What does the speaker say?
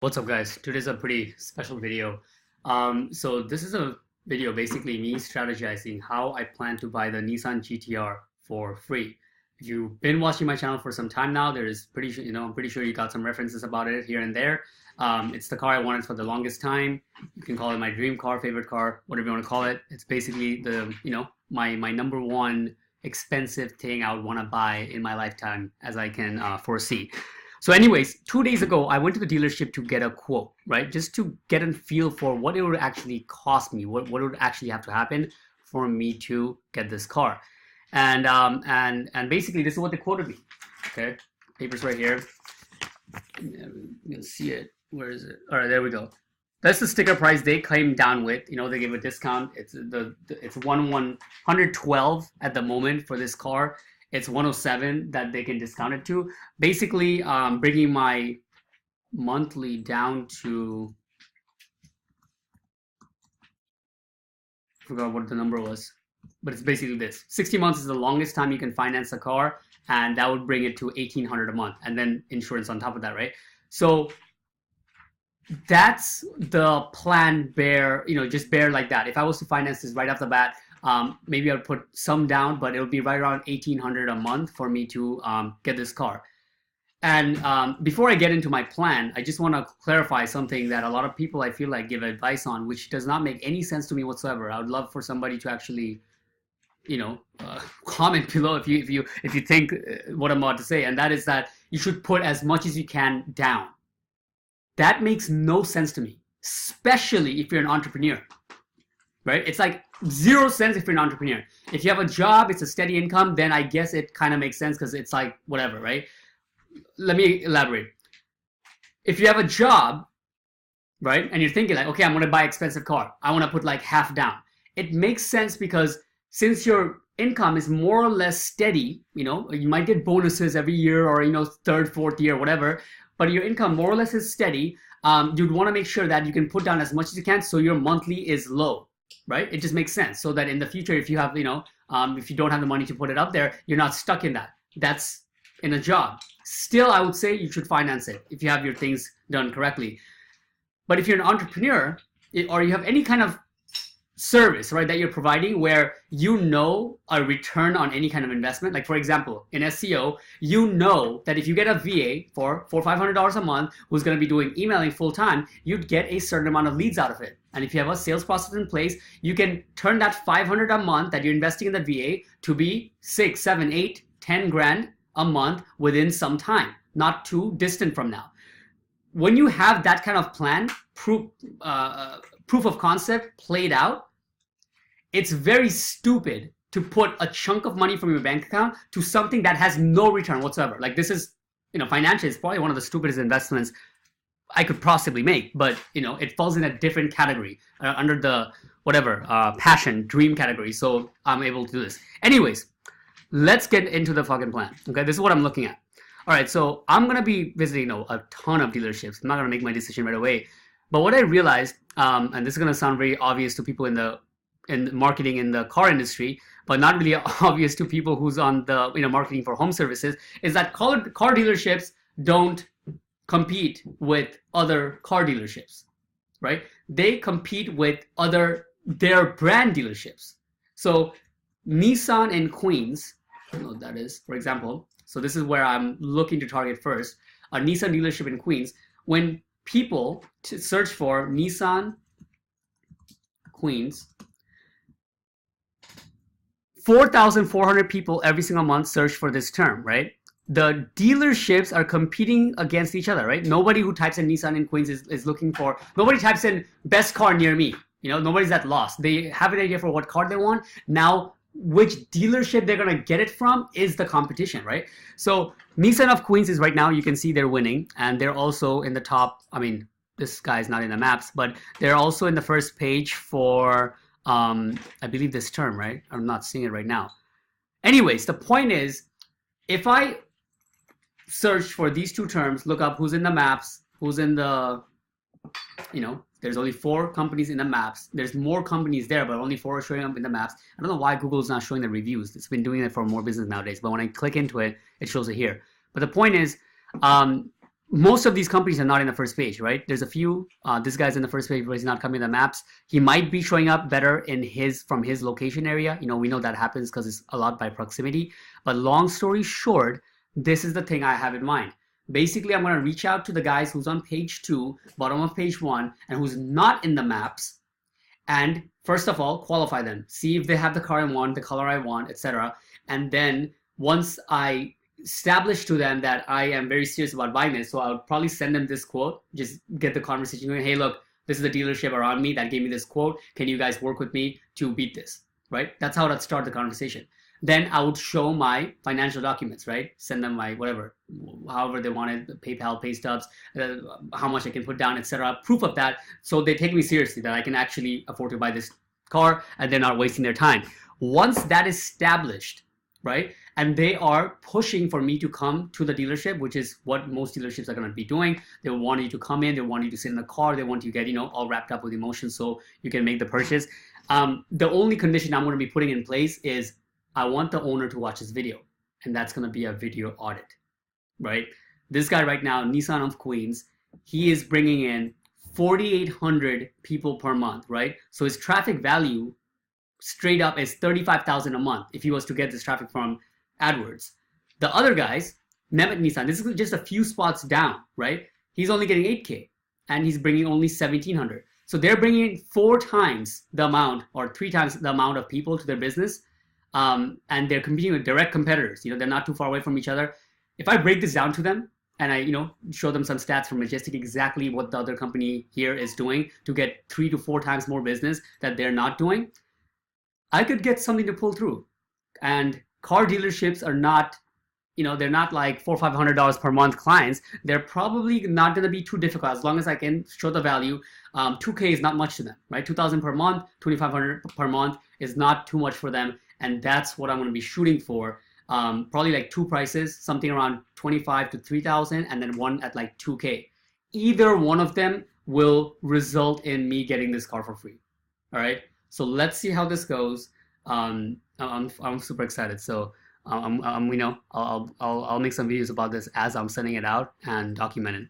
What's up, guys? Today's a pretty special video. So this is a video basically me strategizing how I plan to buy the Nissan GTR for free. If you've been watching my channel for some time now, there is pretty sure I'm pretty sure you got some references about it here and there. It's the car I wanted for the longest time. You can call it my dream car, favorite car, whatever you want to call it. It's basically the my number one expensive thing I would want to buy in my lifetime as I can foresee. So anyways, 2 days ago, I went to the dealership to get a quote, right? Just to get a feel for what it would actually cost me, what would actually have to happen for me to get this car. And basically this is what they quoted me. Okay, paper's right here. You can see it. Where is it? All right, there we go. That's the sticker price they came down with. They gave a discount. It's 112 at the moment for this car. It's 107 that they can discount it to. Basically, bringing my monthly down to, I forgot what the number was, but it's basically this. 60 months is the longest time you can finance a car, and that would bring it to 1,800 a month, and then insurance on top of that, right? So that's the plan bare, just bare like that. If I was to finance this right off the bat, maybe I would put some down, but it would be right around 1,800 a month for me to get this car. And before I get into my plan, I just want to clarify something that a lot of people I feel like give advice on, which does not make any sense to me whatsoever. I would love for somebody to actually, comment below if you think what I'm about to say, and that is that you should put as much as you can down. That makes no sense to me, especially if you're an entrepreneur. Right? It's like 0 cents if you're an entrepreneur. If you have a job, it's a steady income, then I guess it kind of makes sense because it's like whatever, right? Let me elaborate. If you have a job, right, and you're thinking like, okay, I'm going to buy an expensive car. I want to put like half down. It makes sense because since your income is more or less steady, you might get bonuses every year or, third, fourth year, whatever, but your income more or less is steady. You'd want to make sure that you can put down as much as you can so your monthly is low. Right? It just makes sense so that in the future, if you have, if you don't have the money to put it up there, you're not stuck in that. That's in a job. Still, I would say you should finance it if you have your things done correctly. But if you're an entrepreneur or you have any kind of service, right, that you're providing where a return on any kind of investment, like for example, in SEO, that if you get a VA for $400 or $500 a month who's going to be doing emailing full time, you'd get a certain amount of leads out of it. And if you have a sales process in place, you can turn that $500 a month that you're investing in the VA to be 6, 7, 8, 10 grand a month within some time, not too distant from now. When you have that kind of plan, proof of concept played out, it's very stupid to put a chunk of money from your bank account to something that has no return whatsoever. Like this is, financially, it's probably one of the stupidest investments I could possibly make, but it falls in a different category under the whatever passion, dream category. So I'm able to do this. Anyways, let's get into the fucking plan. Okay, this is what I'm looking at. All right, so I'm gonna be visiting a ton of dealerships. I'm not gonna make my decision right away, but what I realized, and this is gonna sound very obvious to people in marketing in the car industry, but not really obvious to people who's on the marketing for home services, is that car dealerships don't compete with other car dealerships, right? They compete with their brand dealerships. So Nissan in Queens, I don't know what that is, for example. So this is where I'm looking to target first, a Nissan dealership in Queens. When people search for Nissan Queens, 4,400 people every single month search for this term, right? The dealerships are competing against each other, right? Nobody who types in Nissan in Queens is looking for, nobody types in best car near me. Nobody's that lost. They have an idea for what car they want. Now, which dealership they're going to get it from is the competition, right? So Nissan of Queens is right now, you can see they're winning, and they're also in the top. I mean, this guy's not in the maps, but they're also in the first page for, I believe this term, right? I'm not seeing it right now. Anyways, the point is, if I search for these two terms, look up who's in the maps, who's in the, there's only 4 companies in the maps. There's more companies there, but only 4 are showing up in the maps. I don't know why Google's not showing the reviews. It's been doing it for more business nowadays, but when I click into it, it shows it here. But the point is, most of these companies are not in the first page, right? There's a few. This guy's in the first page, but he's not coming in the maps. He might be showing up better in from his location area. You know, we know that happens because it's a lot by proximity. But long story short, this is the thing I have in mind. Basically, I'm going to reach out to the guys who's on page 2, bottom of page 1, and who's not in the maps. And first of all, qualify them. See if they have the car I want, the color I want, etc. And then once I establish to them that I am very serious about buying this, so I'll probably send them this quote, just get the conversation going. Hey, look, this is the dealership around me that gave me this quote. Can you guys work with me to beat this, right? That's how I'd start the conversation. Then I would show my financial documents, right? Send them my whatever, however they wanted, PayPal, pay stubs, how much I can put down, etc. Proof of that, so they take me seriously that I can actually afford to buy this car and they're not wasting their time. Once that is established, right, and they are pushing for me to come to the dealership, which is what most dealerships are going to be doing. They want you to come in, they want you to sit in the car, they want you to get, you know, all wrapped up with emotions so you can make the purchase. The only condition I'm going to be putting in place is I want the owner to watch this video, and that's going to be a video audit, right? This guy right now, Nissan of Queens, he is bringing in 4,800 people per month, right? So his traffic value straight up is 35,000 a month if he was to get this traffic from AdWords. The other guys, Mehmet Nissan, this is just a few spots down, right? He's only getting 8K and he's bringing only 1,700. So they're bringing in 4 times the amount or 3 times the amount of people to their business. And they're competing with direct competitors. You know, they're not too far away from each other. If I break this down to them and I, you know, show them some stats from Majestic, exactly what the other company here is doing to get 3 to 4 times more business that they're not doing, I could get something to pull through. And car dealerships are not, you know, they're not like $400 or $500 per month clients. They're probably not going to be too difficult as long as I can show the value. 2K is not much to them, right? 2,000 per month, 2,500 per month is not too much for them. And that's what I'm going to be shooting for. Probably like 2 prices, something around 25 to 3,000, and then one at like 2K. Either one of them will result in me getting this car for free. All right. So let's see how this goes. I'm super excited. So you know, I'll make some videos about this as I'm sending it out and document it.